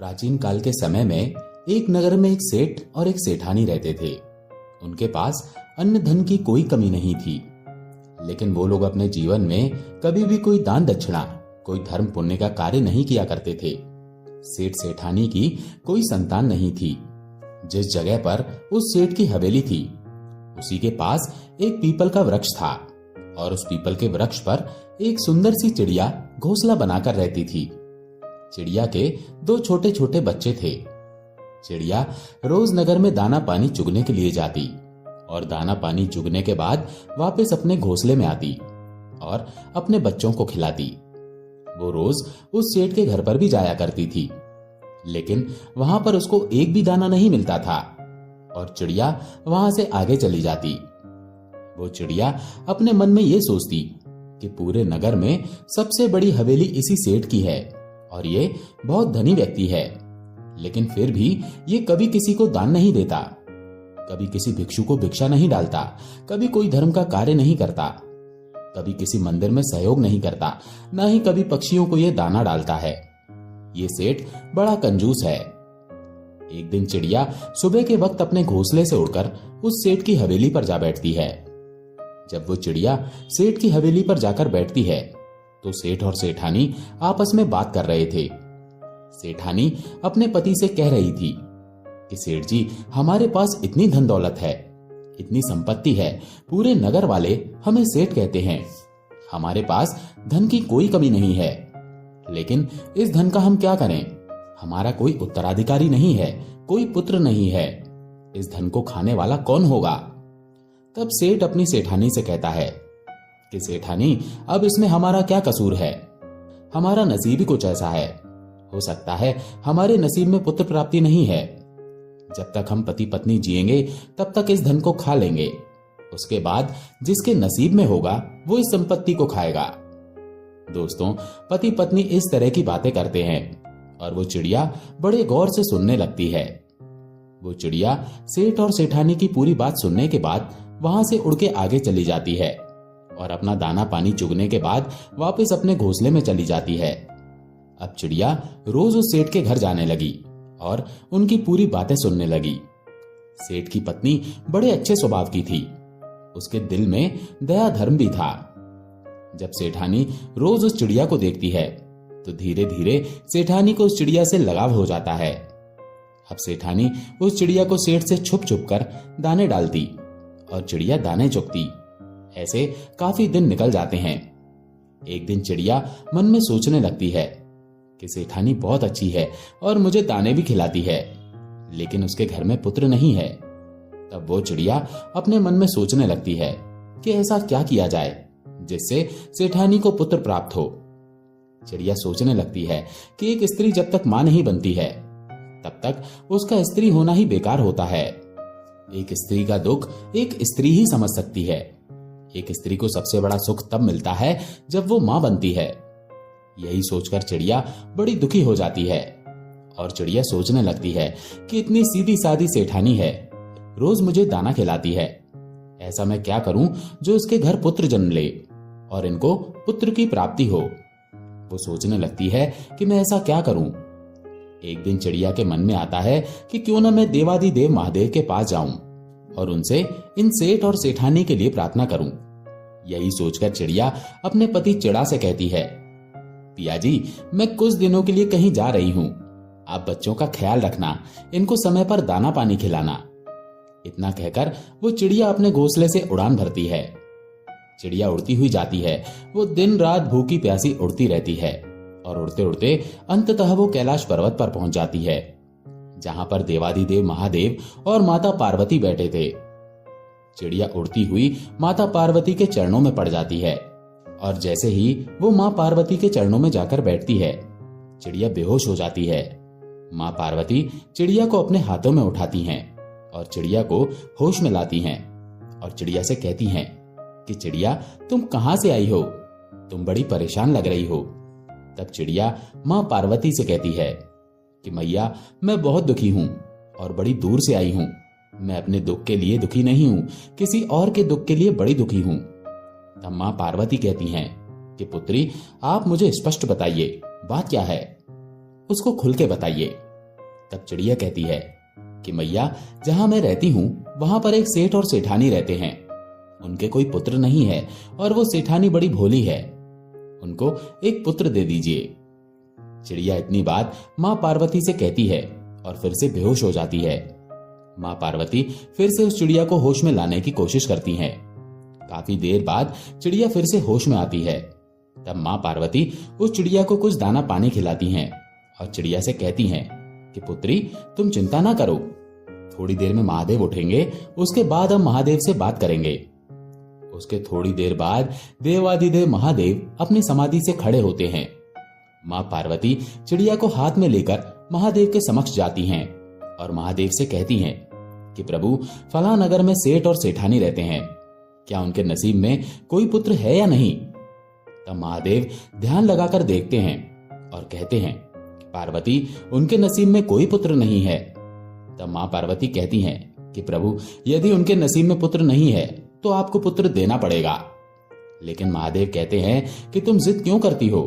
प्राचीन काल के समय में एक नगर में एक सेठ और एक सेठानी रहते थे। उनके पास अन्न धन की कोई कमी नहीं थी, लेकिन वो लोग अपने जीवन में कभी भी कोई दान दक्षिणा, कोई धर्म पुण्य का कार्य नहीं किया करते थे। सेठ सेठानी की कोई संतान नहीं थी। जिस जगह पर उस सेठ की हवेली थी, उसी के पास एक पीपल का वृक्ष था और उस पीपल के वृक्ष पर एक सुंदर सी चिड़िया घोंसला बनाकर रहती थी। चिड़िया के दो छोटे छोटे बच्चे थे। चिड़िया रोज नगर में दाना पानी चुगने के लिए जाती और दाना पानी चुगने के बाद वापस अपने घोंसले में आती और अपने बच्चों को खिलाती। वो रोज उस सेठ के घर पर भी जाया करती थी, लेकिन वहां पर उसको एक भी दाना नहीं मिलता था और चिड़िया वहां से आगे चली जाती। वो चिड़िया अपने मन में ये सोचती कि पूरे नगर में सबसे बड़ी हवेली इसी सेठ की है और ये बहुत धनी व्यक्ति है, लेकिन फिर भी ये कभी किसी को दान नहीं देता, कभी किसी भिक्षु को भिक्षा नहीं डालता, कभी कोई धर्म का कार्य नहीं करता, कभी किसी मंदिर में सहयोग नहीं करता, ना ही कभी पक्षियों को ये दाना डालता है। ये सेठ बड़ा कंजूस है। एक दिन चिड़िया सुबह के वक्त अपने घोंसले से उड़कर उस सेठ की हवेली पर जा बैठती है। जब वो चिड़िया सेठ की हवेली पर जाकर बैठती है तो सेठ और सेठानी आपस में बात कर रहे थे। सेठानी अपने पति से कह रही थी कि सेठ जी, हमारे पास इतनी धन दौलत है, इतनी संपत्ति है, पूरे नगर वाले हमें सेठ कहते हैं। हमारे पास धन की कोई कमी नहीं है, लेकिन इस धन का हम क्या करें? हमारा कोई उत्तराधिकारी नहीं है, कोई पुत्र नहीं है। इस धन को खाने वाला कौन होगा? तब सेठ अपनी सेठानी से कहता है कि सेठानी, अब इसमें हमारा क्या कसूर है? हमारा नसीब ही कुछ ऐसा है। हो सकता है हमारे नसीब में पुत्र प्राप्ति नहीं है। जब तक हम पति पत्नी जिएंगे तब तक इस धन को खा लेंगे। उसके बाद जिसके नसीब में होगा वो इस संपत्ति को खाएगा। दोस्तों, पति पत्नी इस तरह की बातें करते हैं और वो चिड़िया बड़े गौर से सुनने लगती है। वो चिड़िया सेठ और सेठानी की पूरी बात सुनने के बाद वहां से उड़ के आगे चली जाती है और अपना दाना पानी चुगने के बाद वापस अपने घोंसले में चली जाती है। अब चिड़िया रोज उस सेठ के घर जाने लगी और उनकी पूरी बातें सुनने लगी। सेठ की पत्नी बड़े अच्छे स्वभाव की थी। उसके दिल में दया धर्म भी था। जब सेठानी रोज उस चिड़िया को देखती है तो धीरे धीरे सेठानी को उस चिड़िया से लगाव हो जाता है। अब सेठानी उस चिड़िया को सेठ से छुप छुप कर दाने डालती और चिड़िया दाने चुगती। ऐसे काफी दिन निकल जाते हैं। एक दिन चिड़िया मन में सोचने लगती है कि सेठानी बहुत अच्छी है और मुझे दाने भी खिलाती है, लेकिन उसके घर में पुत्र नहीं है। तब वो चिड़िया अपने मन में सोचने लगती है कि ऐसा क्या किया जाए जिससे सेठानी को पुत्र प्राप्त हो। चिड़िया सोचने लगती है कि एक स्त्री जब तक मां नहीं बनती है तब तक उसका स्त्री होना ही बेकार होता है। एक स्त्री का दुख एक स्त्री ही समझ सकती है। एक स्त्री को सबसे बड़ा सुख तब मिलता है जब वो मां बनती है। यही सोचकर चिड़िया बड़ी दुखी हो जाती है और चिड़िया सोचने लगती है कि इतनी सीधी सादी सेठानी है, रोज मुझे दाना खिलाती है। ऐसा मैं क्या करूं जो इसके घर पुत्र जन्म ले और इनको पुत्र की प्राप्ति हो। वो सोचने लगती है कि मैं ऐसा क्या करूं। एक दिन चिड़िया के मन में आता है कि क्यों ना मैं देवाधिदेव महादेव के पास जाऊं और उनसे इन सेठ और सेठानी के लिए प्रार्थना करूं। यही सोचकर चिड़िया अपने पति चिड़ा से कहती है, पिया जी, मैं कुछ दिनों के लिए कहीं जा रही हूं। आप बच्चों का ख्याल रखना, इनको समय पर दाना पानी खिलाना। इतना कहकर वो चिड़िया अपने घोंसले से उड़ान भरती है। चिड़िया उड़ती हुई जाती है। वो दिन रात भूखी प्यासी उड़ती रहती है और उड़ते उड़ते अंततः वो कैलाश पर्वत पर पहुंच जाती है, जहां पर देवाधिदेव महादेव और माता पार्वती बैठे थे। चिड़िया उड़ती हुई माता पार्वती के चरणों में पड़ जाती है और जैसे ही वो मां पार्वती के चरणों में जाकर बैठती है, चिड़िया बेहोश हो जाती है। मां पार्वती चिड़िया को अपने हाथों में उठाती हैं और चिड़िया को होश में लाती हैं और चिड़िया से कहती हैं कि चिड़िया, तुम कहां से आई हो? तुम बड़ी परेशान लग रही हो। तब चिड़िया मां पार्वती से कहती है कि मैया, मैं बहुत दुखी हूं और बड़ी दूर से आई हूं। मैं अपने दुख के लिए दुखी नहीं हूं, किसी और के दुख के लिए बड़ी दुखी हूं। तब मां पार्वती कहती हैं कि पुत्री, आप मुझे स्पष्ट बताइए, बात क्या है? उसको खुल के बताइए, तब चिड़िया कहती है कि मैया, जहां मैं रहती हूं वहां पर एक सेठ और सेठानी रहते हैं। उनके कोई पुत्र नहीं है और वो सेठानी बड़ी भोली है। उनको एक पुत्र दे दीजिए। चिड़िया इतनी बात मां पार्वती से कहती है और फिर से बेहोश हो जाती है। मां पार्वती फिर से उस चिड़िया को होश में लाने की कोशिश करती हैं। काफी देर बाद चिड़िया फिर से होश में आती है। तब मां पार्वती उस चिड़िया को कुछ दाना पानी खिलाती हैं और चिड़िया से कहती हैं कि पुत्री, तुम चिंता ना करो, थोड़ी देर में महादेव उठेंगे, उसके बाद हम महादेव से बात करेंगे। उसके थोड़ी देर बाद देवादिदेव महादेव अपनी समाधि से खड़े होते हैं। मां पार्वती चिड़िया को हाथ में लेकर महादेव के समक्ष जाती हैं और महादेव से कहती हैं कि प्रभु, फला नगर में सेठ और सेठानी रहते हैं, क्या उनके नसीब में कोई पुत्र है या नहीं? तब महादेव ध्यान लगाकर देखते हैं और कहते हैं, पार्वती, उनके नसीब में कोई पुत्र नहीं है। तब मां पार्वती कहती हैं कि प्रभु, यदि उनके नसीब में पुत्र नहीं है तो आपको पुत्र देना पड़ेगा। लेकिन महादेव कहते हैं कि तुम जिद क्यों करती हो?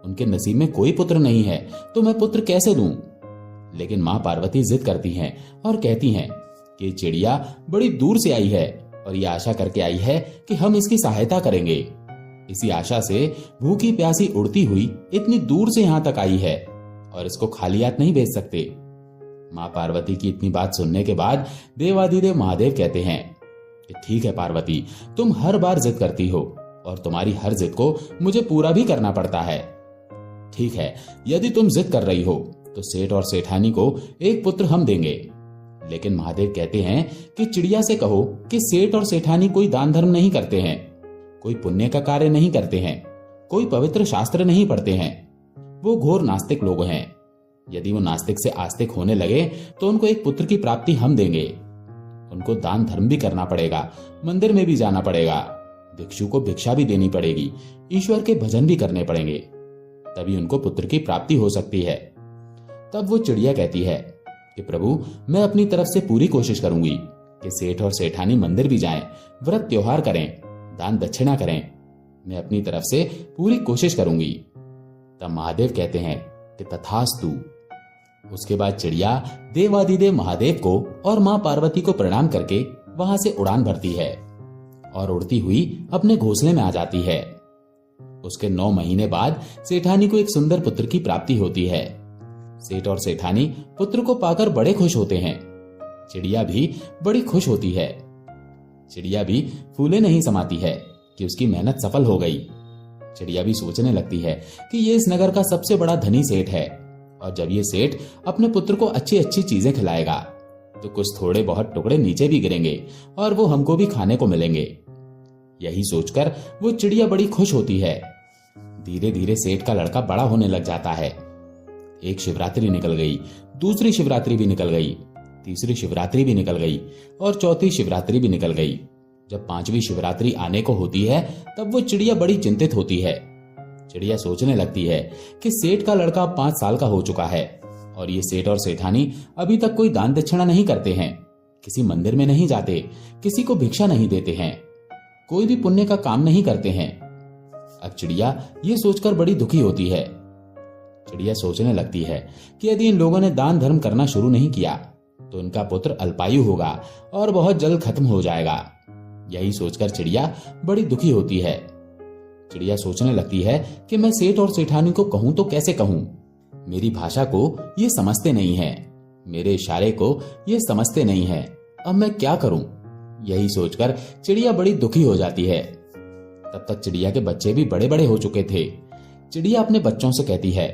उनके नसीब में कोई पुत्र नहीं है तो मैं पुत्र कैसे दूं? लेकिन मां पार्वती जिद करती हैं और कहती हैं कि चिड़िया बड़ी दूर से आई है और यह आशा करके आई है कि हम इसकी सहायता करेंगे। इसी आशा से भूखी प्यासी उड़ती हुई इतनी दूर से यहां तक आई है और इसको खाली हाथ नहीं भेज सकते। मां पार्वती की इतनी बात सुनने के बाद देवादिदेव महादेव कहते हैं कि ठीक है पार्वती, तुम हर बार जिद करती हो और तुम्हारी हर जिद को मुझे पूरा भी करना पड़ता है। ठीक है, यदि तुम जिद कर रही हो तो सेठ और सेठानी को एक पुत्र हम देंगे। लेकिन महादेव कहते हैं कि चिड़िया से कहो कि सेठ और सेठानी कोई दान धर्म नहीं करते हैं, कोई पुण्य का कार्य नहीं करते हैं, कोई पवित्र शास्त्र नहीं पढ़ते हैं। वो घोर नास्तिक लोग हैं। यदि वो नास्तिक से आस्तिक होने लगे तो उनको एक पुत्र की प्राप्ति हम देंगे। उनको दान धर्म भी करना पड़ेगा, मंदिर में भी जाना पड़ेगा, भिक्षु को भिक्षा भी देनी पड़ेगी, ईश्वर के भजन भी करने पड़ेंगे, तभी उनको पुत्र की प्राप्ति हो सकती है। तब वो चिड़िया कहती है कि प्रभु, मैं अपनी तरफ से पूरी कोशिश करूंगी कि सेठ और सेठानी मंदिर भी जाएं, व्रत त्योहार करें, दान दक्षिणा करें। मैं अपनी तरफ से पूरी कोशिश करूंगी। तब महादेव कहते हैं कि तथास्तु। उसके बाद चिड़िया देवादिदेव महादेव को और मां पार्वती को प्रणाम करके वहां से उड़ान भरती है और उड़ती हुई अपने घोंसले में आ जाती है। उसके 9 महीने बाद सेठानी को एक सुंदर पुत्र की प्राप्ति होती है। सेठ और सेठानी पुत्र को पाकर बड़े खुश होते हैं। चिड़िया भी बड़ी खुश होती है। चिड़िया भी फूले नहीं समाती है कि उसकी मेहनत सफल हो गई। चिड़िया भी सोचने लगती है कि ये इस नगर का सबसे बड़ा धनी सेठ है और जब ये सेठ अपने पुत्र को अच्छी अच्छी चीजें खिलाएगा तो कुछ थोड़े बहुत टुकड़े नीचे भी गिरेंगे और वो हमको भी खाने को मिलेंगे। यही सोचकर वो चिड़िया बड़ी खुश होती है। धीरे धीरे सेठ का लड़का बड़ा होने लग जाता है। एक शिवरात्रि निकल गई, दूसरी शिवरात्रि भी निकल गई, तीसरी शिवरात्रि भी निकल गई और चौथी शिवरात्रि भी निकल गई। जब 5वीं शिवरात्रि आने को होती है तब वो चिड़िया बड़ी चिंतित होती है। चिड़िया सोचने लगती है कि सेठ का लड़का 5 साल का हो चुका है और ये सेठ और सेठानी अभी तक कोई दान दक्षिणा नहीं करते हैं, किसी मंदिर में नहीं जाते, किसी को भिक्षा नहीं देते हैं, कोई भी पुण्य का काम नहीं करते हैं। अब चिड़िया ये सोचकर बड़ी दुखी होती है। चिड़िया सोचने लगती है कि यदि इन लोगों ने दान धर्म करना शुरू नहीं किया तो इनका पुत्र अल्पायु होगा और बहुत जल्द खत्म हो जाएगा। यही सोचकर चिड़िया बड़ी दुखी होती है। चिड़िया सोचने लगती है कि मैं सेठ और सेठानी को कहूं तो कैसे कहूं? मेरी भाषा को ये समझते नहीं है, मेरे इशारे को ये समझते नहीं है। अब मैं क्या करूं? यही सोचकर चिड़िया बड़ी दुखी हो जाती है। तब तक चिड़िया के बच्चे भी बड़े बड़े हो चुके थे। चिड़िया अपने बच्चों से कहती है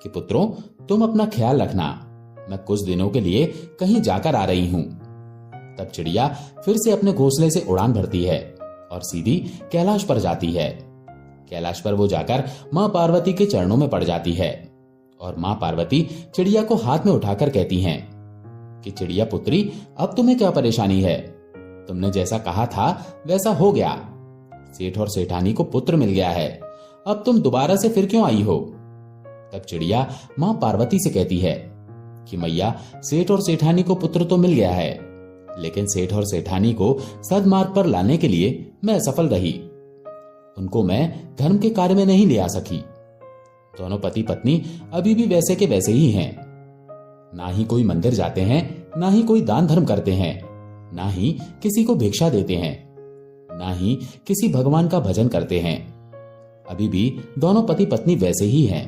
कि पुत्रों, तुम अपना ख्याल रखना, मैं कुछ दिनों के लिए कहीं जाकर आ रही हूं। तब चिड़िया फिर से अपने घोंसले से उड़ान भरती है और सीधी कैलाश पर जाती है। कैलाश पर वो जाकर मां पार्वती के चरणों में पड़ जाती है और मां पार्वती चिड़िया को हाथ में उठाकर कहती हैं कि चिड़िया पुत्री, अब तुम्हें क्या परेशानी है? तुमने जैसा कहा था वैसा हो गया। सेठ और सेठानी को पुत्र मिल गया है। अब तुम दोबारा से फिर क्यों आई हो? तब चिड़िया मां पार्वती से कहती है कि मैया, सेठ और सेठानी को पुत्र तो मिल गया है, लेकिन सेठ और सेठानी को सद्मार्ग पर लाने के लिए मैं असफल रही। उनको मैं धर्म के कार्य में नहीं ले आ सकी। दोनों पति पत्नी अभी भी वैसे के वैसे ही हैं। ना ही कोई मंदिर जाते हैं, ना ही कोई दान धर्म करते हैं, ना ही किसी को भिक्षा देते हैं, ना ही किसी भगवान का भजन करते हैं। अभी भी दोनों पति पत्नी वैसे ही हैं।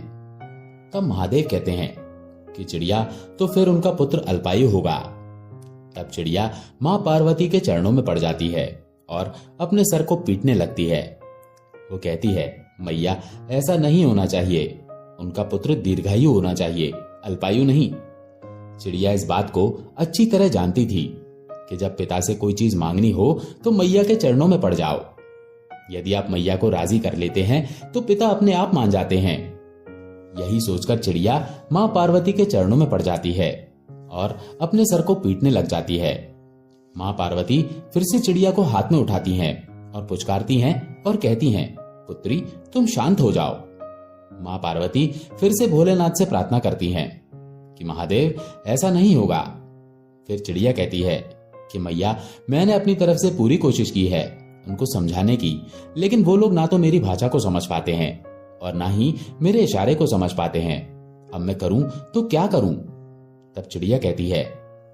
तब महादेव कहते हैं कि चिड़िया, तो फिर उनका पुत्र अल्पायु होगा। तब चिड़िया मां पार्वती के चरणों में पड़ जाती है और अपने सर को पीटने लगती है। वो कहती है, मैया, ऐसा नहीं होना चाहिए, उनका पुत्र दीर्घायु होना चाहिए, अल्पायु नहीं। चिड़िया इस बात को अच्छी तरह जानती थी कि जब पिता से कोई चीज मांगनी हो तो मैया के चरणों में पड़ जाओ। यदि आप मैया को राजी कर लेते हैं तो पिता अपने आप मान जाते हैं। यही सोचकर चिड़िया मां पार्वती के चरणों में पड़ जाती है और अपने सर को पीटने लग जाती है। मां पार्वती फिर से चिड़िया को हाथ में उठाती हैं और पुचकारती हैं और कहती हैं, पुत्री, तुम शांत हो जाओ। मां पार्वती फिर से भोलेनाथ से प्रार्थना करती हैं कि महादेव, ऐसा नहीं होगा। फिर चिड़िया कहती है कि मैया, मैंने अपनी तरफ से पूरी कोशिश की है उनको समझाने की, लेकिन वो लोग ना तो मेरी भाषा को समझ पाते हैं और ना ही मेरे इशारे को समझ पाते हैं। अब मैं करूं तो क्या करूं? तब चिड़िया कहती है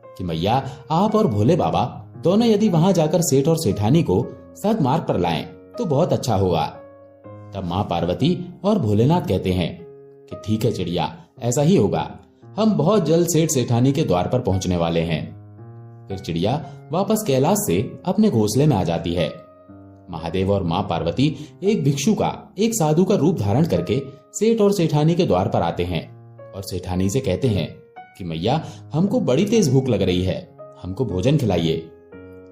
कि मैया, आप और भोले बाबा दोनों यदि वहां जाकर सेठ और सेठानी को सद मार्ग पर लाएं तो बहुत अच्छा होगा। तब मां पार्वती और भोलेनाथ कहते हैं कि ठीक है चिड़िया, ऐसा ही होगा, हम बहुत जल्द सेठ सेठानी के द्वार पर पहुंचने वाले हैं। फिर चिड़िया वापस कैलाश से अपने घोंसले में आ जाती है। महादेव और मां पार्वती एक भिक्षु का, एक साधु का रूप धारण करके सेठ और सेठानी के द्वार पर आते हैं और सेठानी से कहते हैं कि मैया, हमको बड़ी तेज भूख लग रही है, हमको भोजन खिलाइए।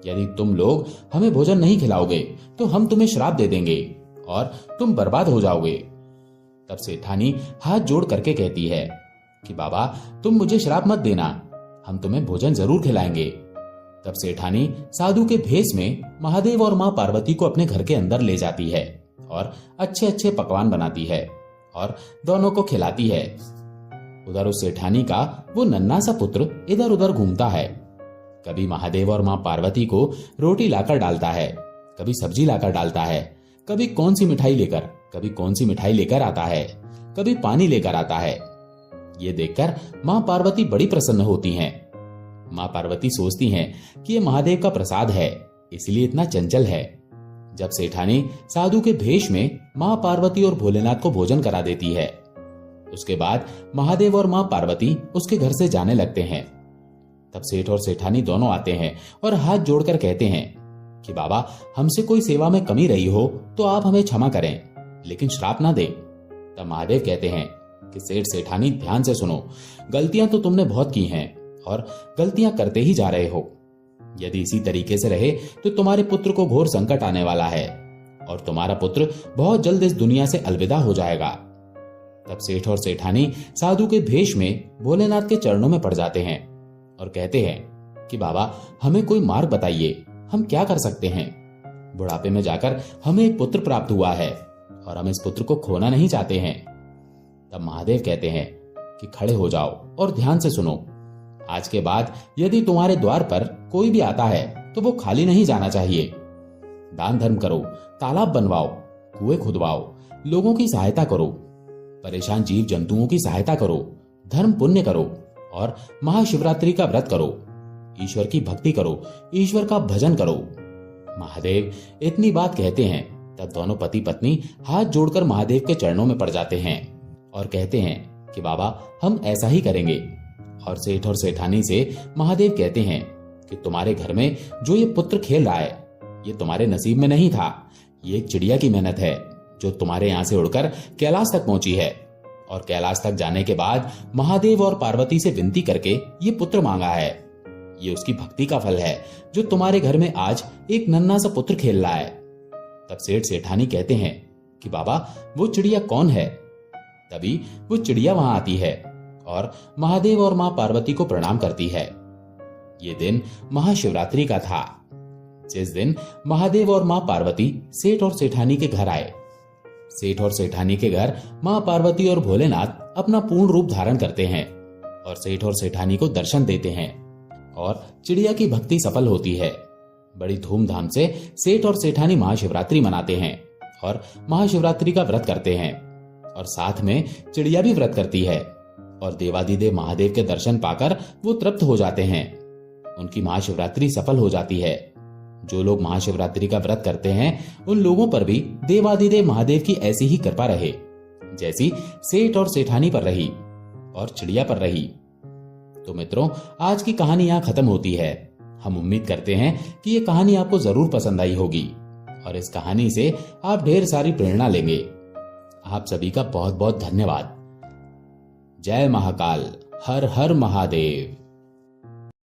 यदि तुम लोग हमें भोजन नहीं खिलाओगे तो हम तुम्हें श्राप दे देंगे और तुम बर्बाद हो जाओगे। तब सेठानी हाथ जोड़ करके कहती है कि बाबा, तुम मुझे श्राप मत देना, हम तुम्हें भोजन जरूर खिलाएंगे। तब सेठानी साधु के भेष में महादेव और मां पार्वती को अपने घर के अंदर ले जाती है और अच्छे अच्छे पकवान बनाती है और दोनों को खिलाती है। उधर उस सेठानी का वो नन्हा सा पुत्र इधर उधर घूमता है। कभी महादेव और मां पार्वती को रोटी लाकर डालता है, कभी सब्जी लाकर डालता है, कभी कौन सी मिठाई लेकर, कभी कौन सी मिठाई लेकर आता है, कभी पानी लेकर आता है। ये देखकर मां पार्वती बड़ी प्रसन्न होती हैं। मां पार्वती सोचती हैं कि ये महादेव का प्रसाद है, इसलिए इतना चंचल है। जब सेठानी साधु के भेष में मां पार्वती और भोलेनाथ को भोजन करा देती है, उसके बाद महादेव और मां पार्वती उसके घर से जाने लगते हैं। तब सेठ और सेठानी दोनों आते हैं और हाथ जोड़कर कहते हैं कि बाबा, हमसे कोई सेवा में कमी रही हो तो आप हमें क्षमा करें, लेकिन श्राप ना दें। तब महादेव कहते हैं कि सेठ सेठानी, ध्यान से सुनो, गलतियां तो तुमने बहुत की हैं और गलतियां करते ही जा रहे हो। यदि इसी तरीके से रहे तो तुम्हारे पुत्र को घोर संकट आने वाला है और तुम्हारा पुत्र बहुत जल्द इस दुनिया से अलविदा हो जाएगा। तब सेठ और सेठानी साधु के भेष में भोलेनाथ के चरणों में पड़ जाते हैं और कहते हैं कि बाबा, हमें कोई मार्ग बताइए, हम क्या कर सकते हैं? बुढ़ापे में जाकर हमें एक पुत्र प्राप्त हुआ है और हम इस पुत्र को खोना नहीं चाहते हैं। तब महादेव कहते हैं कि खड़े हो जाओ और ध्यान से सुनो। आज के बाद यदि तुम्हारे द्वार पर कोई भी आता है तो वो खाली नहीं जाना चाहिए। दान धर्म करो, तालाब बनवाओ, कुएं खुदवाओ, लोगों की सहायता करो, परेशान जीव जंतुओं की सहायता करो, धर्म पुण्य करो और महाशिवरात्रि का व्रत करो, ईश्वर की भक्ति करो, ईश्वर का भजन करो। महादेव इतनी बात कहते हैं। तब दोनों पति पत्नी हाथ जोड़कर महादेव के चरणों में पड़ जाते हैं और कहते हैं कि बाबा, हम ऐसा ही करेंगे। और सेठ और सेठानी से महादेव कहते हैं कि तुम्हारे घर में जो ये पुत्र खेल रहा है, ये तुम्हारे नसीब में नहीं था, ये एक चिड़िया की मेहनत है जो तुम्हारे यहां से उड़कर कैलाश तक पहुंची है और कैलाश तक जाने के बाद महादेव और पार्वती से विनती करके ये पुत्र मांगा है। ये उसकी भक्ति का फल है जो तुम्हारे घर में आज एक नन्हा सा पुत्र खेल रहा है। तब सेठ सेठानी कहते हैं कि बाबा, वो चिड़िया कौन है? तभी वो चिड़िया वहां आती है और महादेव और मां पार्वती को प्रणाम करती है। ये दिन महाशिवरात्रि का था, जिस दिन महादेव और मां पार्वती सेठ और सेठानी के घर आए। सेठ और सेठानी के घर मां पार्वती और भोलेनाथ अपना पूर्ण रूप धारण करते हैं और सेठ और सेठानी को दर्शन देते हैं और चिड़िया की भक्ति सफल होती है। बड़ी धूमधाम से सेठ और सेठानी महाशिवरात्रि मनाते हैं और महाशिवरात्रि का व्रत करते हैं और साथ में चिड़िया भी व्रत करती है और देवादिदेव महादेव के दर्शन पाकर वो तृप्त हो जाते हैं। उनकी महाशिवरात्रि सफल हो जाती है। जो लोग महाशिवरात्रि का व्रत करते हैं उन लोगों पर भी देवादिदेव महादेव की ऐसी ही कृपा रहे जैसी सेठ और सेठानी पर रही और चिड़िया पर रही। तो मित्रों, आज की कहानी यहाँ खत्म होती है। हम उम्मीद करते हैं कि ये कहानी आपको जरूर पसंद आई होगी और इस कहानी से आप ढेर सारी प्रेरणा लेंगे। आप सभी का बहुत बहुत धन्यवाद। जय महाकाल। हर हर महादेव।